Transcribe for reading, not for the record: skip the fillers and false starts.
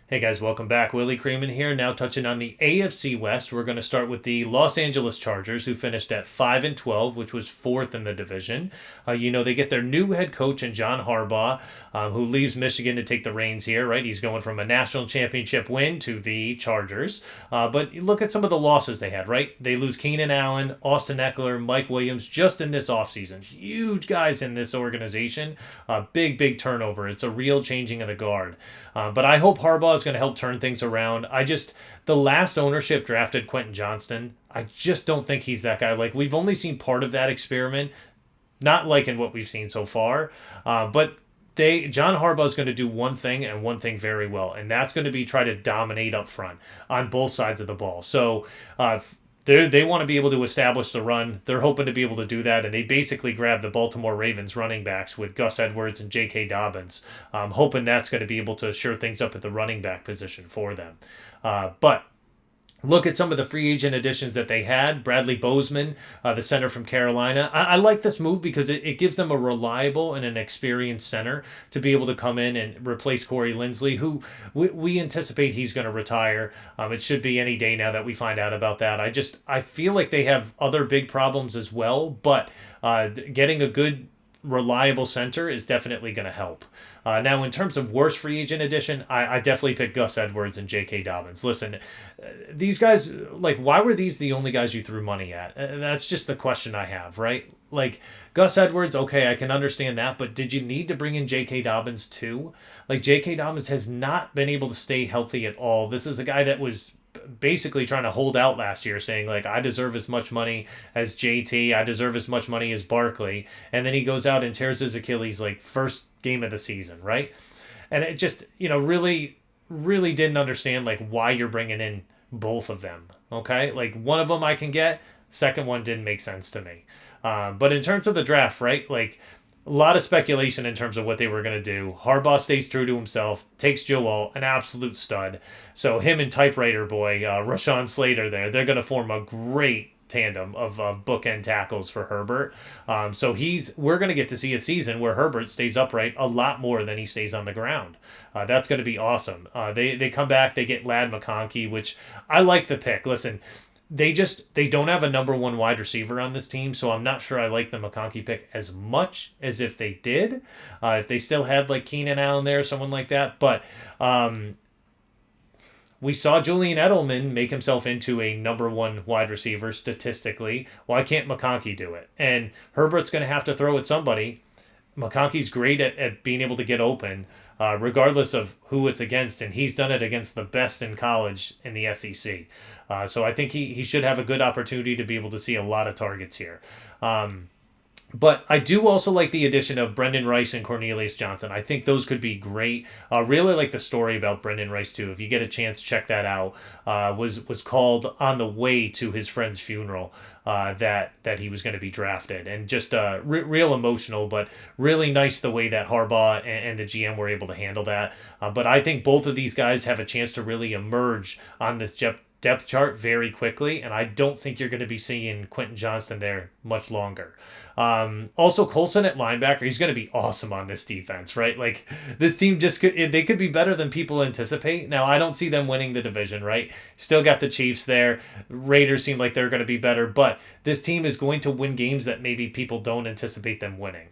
Hey guys, welcome back. Willie Creeman here. Now touching on the AFC West, we're going to start with the Los Angeles Chargers, who finished at 5-12, which was fourth in the division. They get their new head coach in John Harbaugh, who leaves Michigan to take the reins here. Right, he's going from a national championship win to the Chargers. But look at some of the losses they had. Right, they lose Keenan Allen, Austin Eckler, Mike Williams just in this offseason. Huge guys in this organization. Big turnover. It's a real changing of the guard. But I hope Harbaugh is going to help turn things around. The last ownership drafted Quentin Johnston. I just don't think he's that guy. Like, we've only seen part of that experiment, not liking what we've seen so far. But John Harbaugh is going to do one thing and one thing very well, and that's going to be try to dominate up front on both sides of the ball. So they want to be able to establish the run. They're hoping to be able to do that, and they basically grabbed the Baltimore Ravens running backs with Gus Edwards and J.K. Dobbins, hoping that's going to be able to shore things up at the running back position for them. But look at some of the free agent additions that they had. Bradley Bozeman, the center from Carolina. I like this move because it gives them a reliable and an experienced center to be able to come in and replace Corey Linsley, who we anticipate he's going to retire. It should be any day now that we find out about that. I feel like they have other big problems as well, but getting a good reliable center is definitely going to help. Now, in terms of worst free agent addition, I definitely pick Gus Edwards and J.K. Dobbins. Listen, these guys, like, why were these the only guys you threw money at? That's just the question I have, right? Like, Gus Edwards, okay, I can understand that, but did you need to bring in J.K. Dobbins too? Like, J.K. Dobbins has not been able to stay healthy at all. This is a guy that was basically trying to hold out last year, saying like, I deserve as much money as JT, I deserve as much money as Barkley, and then he goes out and tears his Achilles like first game of the season, right? And it just, really didn't understand like why you're bringing in both of them. Okay, like one of them I can get, second one didn't make sense to me. But in terms of the draft, right, like a lot of speculation in terms of what they were going to do. Harbaugh stays true to himself, takes Joe Alt, an absolute stud. So him and typewriter boy, Rashawn Slater they're going to form a great tandem of bookend tackles for Herbert. So we're going to get to see a season where Herbert stays upright a lot more than he stays on the ground. That's going to be awesome. They come back, they get Lad McConkey, which I like the pick. Listen, they don't have a number one wide receiver on this team, so I'm not sure I like the McConkey pick as much as if they did. If they still had like Keenan Allen there, someone like that. But we saw Julian Edelman make himself into a number one wide receiver statistically. Why can't McConkey do it? And Herbert's going to have to throw at somebody. McConkey's great at being able to get open, regardless of who it's against, and he's done it against the best in college in the SEC. So I think he should have a good opportunity to be able to see a lot of targets here. But I do also like the addition of Brendan Rice and Cornelius Johnson. I think those could be great. Really like the story about Brendan Rice too. If you get a chance, check that out. Was called on the way to his friend's funeral that he was going to be drafted, and just real emotional, but really nice the way that Harbaugh and the GM were able to handle that. But I think both of these guys have a chance to really emerge on this depth chart very quickly, and I don't think you're going to be seeing Quentin Johnston there much longer. Also, Colson at linebacker, he's going to be awesome on this defense, right? Like, this team they could be better than people anticipate. Now, I don't see them winning the division, right? Still got the Chiefs there. Raiders seem like they're going to be better, but this team is going to win games that maybe people don't anticipate them winning.